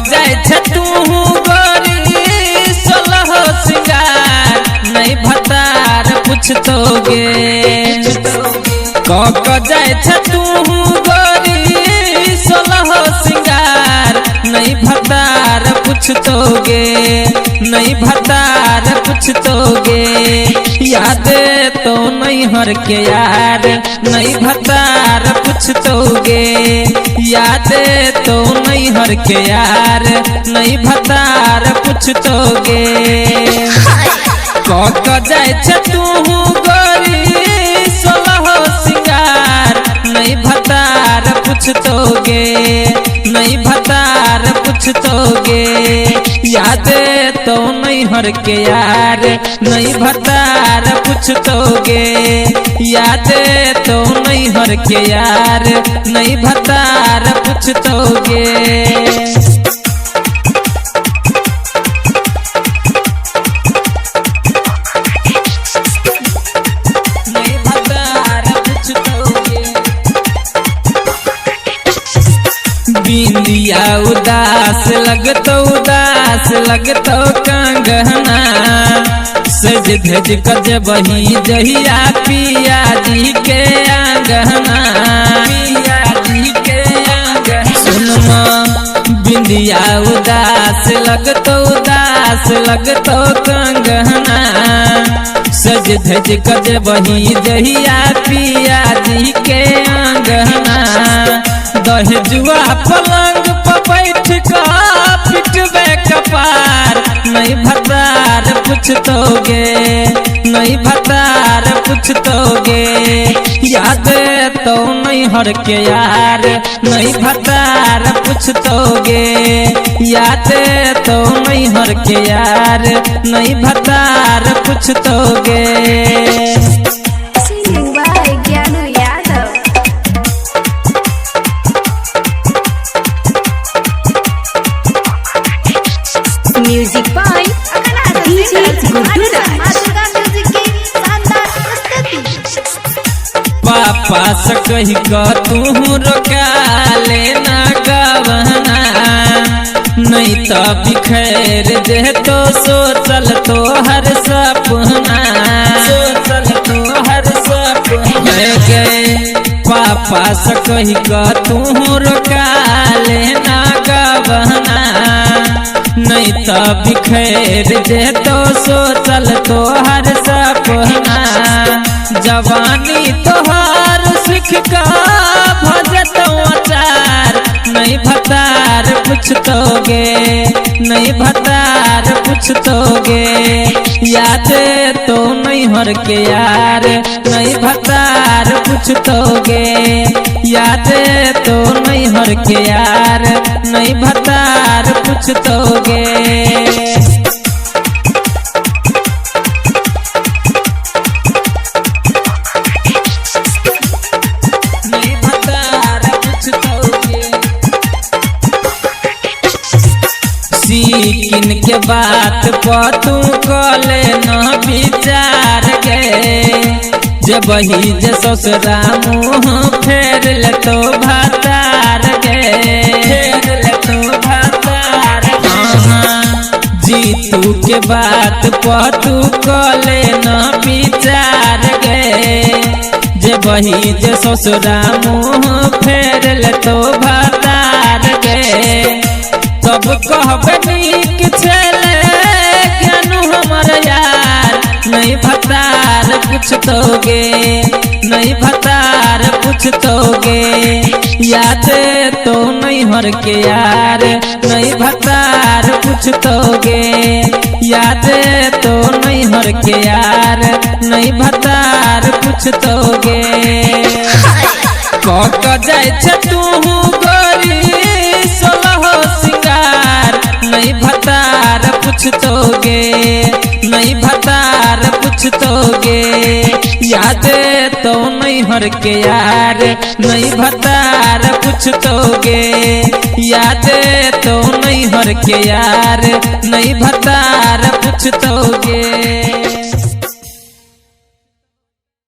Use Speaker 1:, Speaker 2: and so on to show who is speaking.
Speaker 1: जाय तू गोरी सोलह सिंगार नहीं भतार पूछतोगे। जाय तू गोरी सोलह सिंगार नहीं भतार पूछतोगे, नहीं भतार पूछतोगे। याद तो नहीं हर के यार नहीं भतार पूछतोगे। याद तो नहीं हर के यार नहीं भतार पूछतोगे। जाय तू गोरी सोलह सिंगार नहीं भतार पूछतोगे, नहीं भतार पूछतोगे। याद तो नहीं हर के यार नहीं भतार पूछतोगे। याद तो नहीं हर के यार नहीं भतार पूछतोगे। बिंदिया उदास लगतो कंगना सज धज कज बही जहिया पिया जी के आंगना। पिया जी के आंगना सुनमा बिंदिया उदास लगतो कंगना सज धज कज बही जहिया पिया जी के आंगना। दहजुआ पलंग पर बैठ का पिटवे कपार नहीं भतार पूछतोगे, नहीं भतार पूछतोगे। याद तो नहीं हर के यार नहीं भतार पूछतोगे। याद तो नहीं हर के यार नहीं भतार पूछतोगे।
Speaker 2: म्यूजिक बाय डीजे
Speaker 1: पापा से कही का तू रोका लेना गवना नहीं तो बिखैर दे तो सोचल तो हर सपना। सोचल तो हर सपना गए पापा से कही का तू रोका लेना गवना नहीं तो बिखैर दे तो सोचल तो हर सपना। जवानी तोहार सीख का भजत अचार नहीं भतार पूछतोगे, नहीं भतार पूछतोगे। याद तो नहीं हर के यार नहीं भतार पूछतोगे। याद तो नहीं हर के यार नहीं भतार पूछतोगे। सीकिन के बात पर तू कले न विचार गे। जब ही जे ससुरा मुँह फेर ले तो भतार गे। फेर ले तो भतार जीतू के बात पर तू कले न विचार गे। जब ही जे ससुरा मुँह फेर ले तो भतार गे। सब कहबे नीक छले ज्ञानू हमर यार नहीं भतार पूछतोगे, नहीं भतार पूछतोगे। याद तो नहीं हर के यार नहीं भतार पूछतोगे। याद तो नहीं हर के यार नहीं भतार पूछतोगे। जाय तू गोरी सोलह सिंगार नहीं भतार पूछतोगे, नहीं भतार पूछतोगे। याद तो नहीं हर के यार नहीं भतार पूछतोगे। याद तो नहीं हर के यार नहीं भतार पूछतोगे।